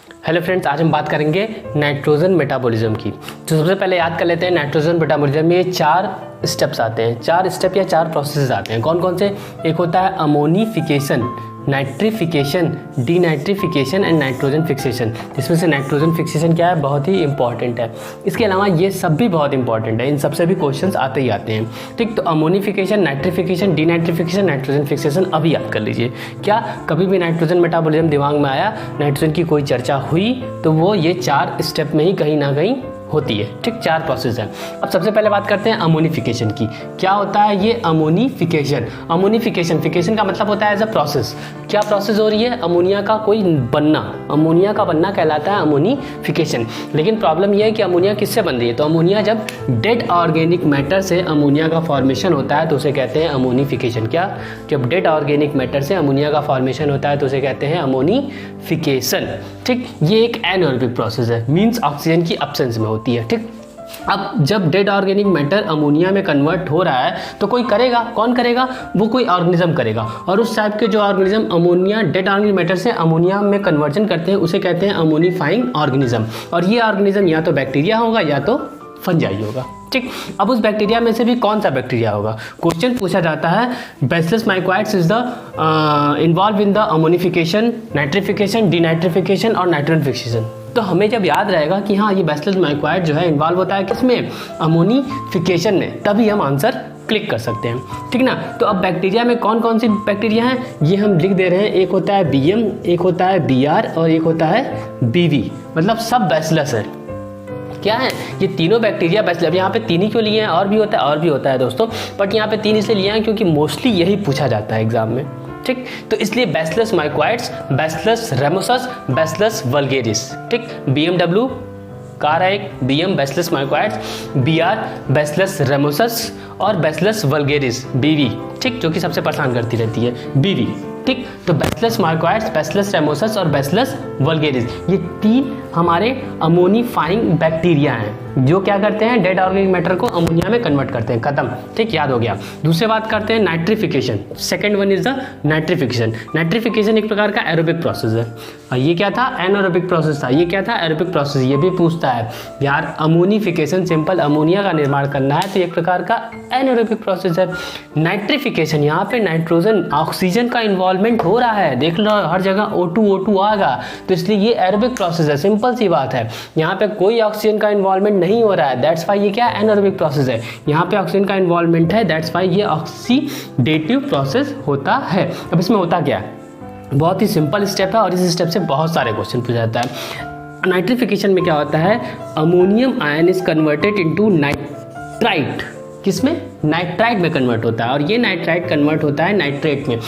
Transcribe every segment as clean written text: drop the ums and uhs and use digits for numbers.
Hello friends, आज हम बात करेंगे नाइट्रोजन मेटाबॉलिज्म की। तो सबसे पहले याद कर लेते हैं नाइट्रोजन मेटाबॉलिज्म में 4 स्टेप्स आते हैं, 4 स्टेप या 4 प्रोसेसेस आते हैं। कौन कौन से? एक होता है ammonification, nitrification, denitrification and nitrogen fixation. इसमें से नाइट्रोजन फिक्सेशन क्या है, बहुत ही इंपॉर्टेंट है। इसके अलावा ये सब भी बहुत इंपॉर्टेंट है, इन सबसे भी क्वेश्चंस आते ही आते हैं। ठीक, तो ammonification, nitrification, denitrification, nitrogen fixation अभी याद कर लीजिए। क्या कभी भी नाइट्रोजन मेटाबॉलिज्म दिमाग में आया, नाइट्रोजन की कोई चर्चा हुई, तो वो ये 4 स्टेप में ही कहीं ना कहीं होती है। ठीक, 4 प्रोसेस है। अब सबसे पहले बात करते हैं अमोनिफिकेशन की। क्या होता है ये अमोनिफिकेशन? फिकेशन का मतलब होता है एज अ प्रोसेस। क्या प्रोसेस हो रही है? अमोनिया का कोई बनना, अमोनिया का बनना कहलाता है अमोनिफिकेशन। लेकिन प्रॉब्लम ये है कि अमोनिया किससे बन रही है? तो अमोनिया जब डेड ऑर्गेनिक मैटर से अमोनिया का फॉर्मेशन होता है तो उसे कहते हैं अमोनिफिकेशन। क्या? जब डेड ऑर्गेनिक मैटर से अमोनिया का फॉर्मेशन होता है तो उसे कहते हैं अमोनिफिकेशन। ठीक, ये एक एनारोबिक प्रोसेस है, मीन्स ऑक्सीजन की एब्सेंस में होती है। ठीक, अब जब डेड ऑर्गेनिक मैटर अमोनिया में कन्वर्ट हो रहा है तो कोई करेगा, कौन करेगा? वो कोई ऑर्गेनिज्म करेगा। और उस टाइप के जो organism ammonia dead organic matter से अमोनिया में कन्वर्जन करते हैं उसे कहते हैं अमोनिफाइंग ऑर्गेनिज्म। और ये ऑर्गेनिज्म या तो बैक्टीरिया होगा या तो फंजाई होगा। ठीक, अब उस बैक्टीरिया में से भी कौन सा बैक्टीरिया होगा? क्वेश्चन पूछा जाता है Bacillus mycoides is the involve in the ammonification, nitrification, denitrification और नाइट्रोजन फिक्सेशन। तो हमें जब याद रहेगा कि हाँ ये बैसिलस माइकोइड जो है इन्वॉल्व होता है किसमें? अमोनिफिकेशन में, तभी हम आंसर क्लिक कर सकते हैं। ठीक ना? तो अब बैक्टीरिया में कौन कौन सी बैक्टीरिया हैं ये हम लिख दे रहे हैं। एक होता है BM, एक होता है BR और एक होता है BV, मतलब सब बैसिलस है। क्या है? ये तीनों बैक्टीरिया बैसिलस। अब यहाँ पे 3 ही क्यों लिए हैं? और भी होता है दोस्तों, बट यहाँ पे 3 इसलिए लिए हैं क्योंकि मोस्टली यही पूछा जाता है एग्जाम में। ठीक, तो इसलिए बैसिलस माइकोइड्स, बैसिलस रेमोसस, बैसिलस वल्गेरिस। ठीक, BMW कार है एक, BM बैसिलस माइकोइड्स, BR बैसिलस रेमोसस और बैसिलस वल्गेरिस BV। ठीक, जो कि सबसे परेशान करती रहती है BV। ठीक, तो बैसिलस माइकोइड्स, बैसिलस रेमोसस और बैसिलस वल्गेरिस, ये 3 हमारे अमोनिफाइंग बैक्टीरिया हैं जो क्या करते हैं? डेड ऑर्गेनिक मैटर को अमोनिया में कन्वर्ट करते हैं। खत्म। ठीक, याद हो गया। दूसरे बात करते हैं nitrification. Second one is the nitrification. Nitrification एक प्रकार का एरोबिक प्रोसेस है। और ये क्या था? एनारोबिक प्रोसेस था। ये क्या था? Aerobic process. ये भी पूछता है यार, अमोनिफिकेशन सिंपल अमोनिया का निर्माण करना है तो एक प्रकार का एनारोबिक प्रोसेस है। नाइट्रिफिकेशन, यहाँ पे नाइट्रोजन ऑक्सीजन का इन्वॉल्वमेंट हो रहा है। देख लो हर जगह O2 आएगा, तो इसलिए ये एरोबिक प्रोसेस है। सिंपल सी बात है, यहाँ पे कोई ऑक्सीजन का इन्वॉल्वमेंट नहीं हो रहा है, दैट्स वाई ये क्या? एनारोबिक प्रोसेस है। यहाँ पे ऑक्सीजन का इन्वॉल्वमेंट है, दैट्स वाई ये ऑक्सीडेटिव प्रोसेस होता है। अब इसमें होता क्या है? बहुत ही सिंपल स्टेप है और इस स्टेप से बहुत सारे क्वेश्चन पूछा जाता है। नाइट्रिफिकेशन में क्या होता है? Ammonium ion is converted into nitrite. किसमें? नाइट्राइट में कन्वर्ट होता है और ये नाइट्राइट कन्वर्ट होता है नाइट्रेट में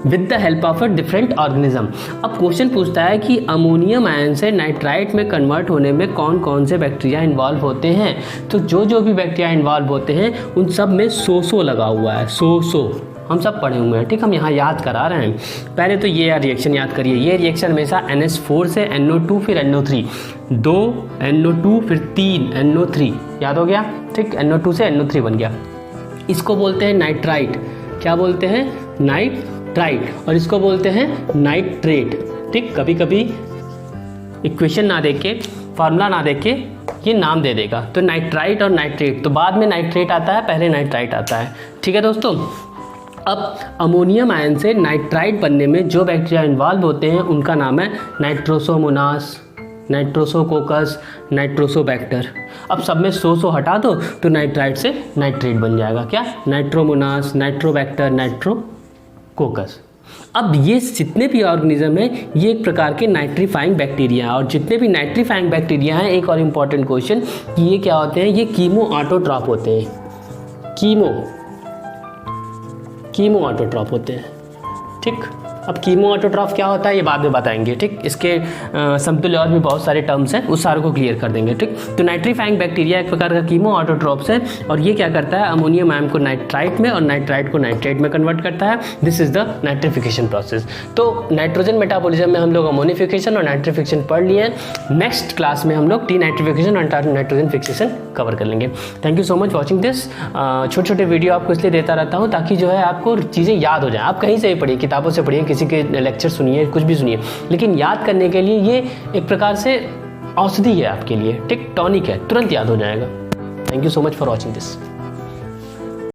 with the help of a different organism. अब क्वेश्चन पूछता है कि अमोनियम आयन से नाइट्राइट में कन्वर्ट होने में कौन कौन से बैक्टीरिया इन्वॉल्व होते हैं? तो जो भी बैक्टीरिया इन्वॉल्व होते हैं उन सब में सो लगा हुआ है। सो हम सब पढ़े हुए हैं। ठीक, हम यहाँ याद करा रहे हैं। पहले तो ये रिएक्शन याद करिए। ये रिएक्शन हमेशा NH4 से NO2 फिर NO3, 2 NO2 फिर 3 NO3, याद हो गया? ठीक, NO2 से NO3 बन गया। इसको बोलते हैं नाइट्राइट। क्या बोलते हैं? नाइट्राइट। और इसको बोलते हैं नाइट्रेट। ठीक, कभी कभी इक्वेशन ना देख के, फार्मूला ना देख के ये नाम दे देगा। तो नाइट्राइट और नाइट्रेट, तो बाद में नाइट्रेट आता है, पहले नाइट्राइट आता है। ठीक है दोस्तों, अब अमोनियम आयन से नाइट्राइट बनने में जो बैक्टीरिया इन्वॉल्व होते हैं उनका नाम है नाइट्रोसोमोनास, नाइट्रोसोकोकस, नाइट्रोसोबैक्टर। अब सब में सो हटा दो तो नाइट्राइट से नाइट्रेट बन जाएगा। क्या? नाइट्रोमोनास, नाइट्रोबैक्टर, नाइट्रोकोकस। अब ये जितने भी ऑर्गेनिज्म हैं ये एक प्रकार के नाइट्रीफाइंग बैक्टीरिया हैं। और जितने भी नाइट्रीफाइंग बैक्टीरिया हैं, एक और इम्पॉर्टेंट क्वेश्चन कि ये क्या होते हैं? ये कीमो ऑटोट्रॉप होते हैं। कीमो ऑटोट्रॉप होते हैं। ठीक, अब कीमो ऑटोट्रॉफ क्या होता है ये बाद में बताएंगे। ठीक, इसके समतुल्य और भी बहुत सारे टर्म्स हैं, उस सारों को क्लियर कर देंगे। ठीक, तो नाइट्रीफाइंग बैक्टीरिया एक प्रकार का कीमो ऑटोट्रॉप्स है और ये क्या करता है? अमोनियम आयन को नाइट्राइट में और नाइट्राइट को नाइट्रेट में कन्वर्ट करता है। This is the nitrification process. तो नाइट्रोजन मेटाबॉलिज्म में हम लोग अमोनिफिकेशन और नाइट्रिफिकेशन पढ़ लिए हैं। नेक्स्ट क्लास में हम लोग डीनाइट्रिफिकेशन और नाइट्रोजन फिक्सेशन कवर कर लेंगे। Thank you so much watching this. छोटे छोटे वीडियो आपको इसलिए देता रहता हूँ ताकि जो है आपको चीज़ें याद हो जाए। आप कहीं से भी पढ़िए, किताबों से पढ़िए, किसी के लेक्चर सुनिए, कुछ भी सुनिए, लेकिन याद करने के लिए ये एक प्रकार से औषधि है आपके लिए, ठीक, टॉनिक है, तुरंत याद हो जाएगा। Thank you so much for watching this.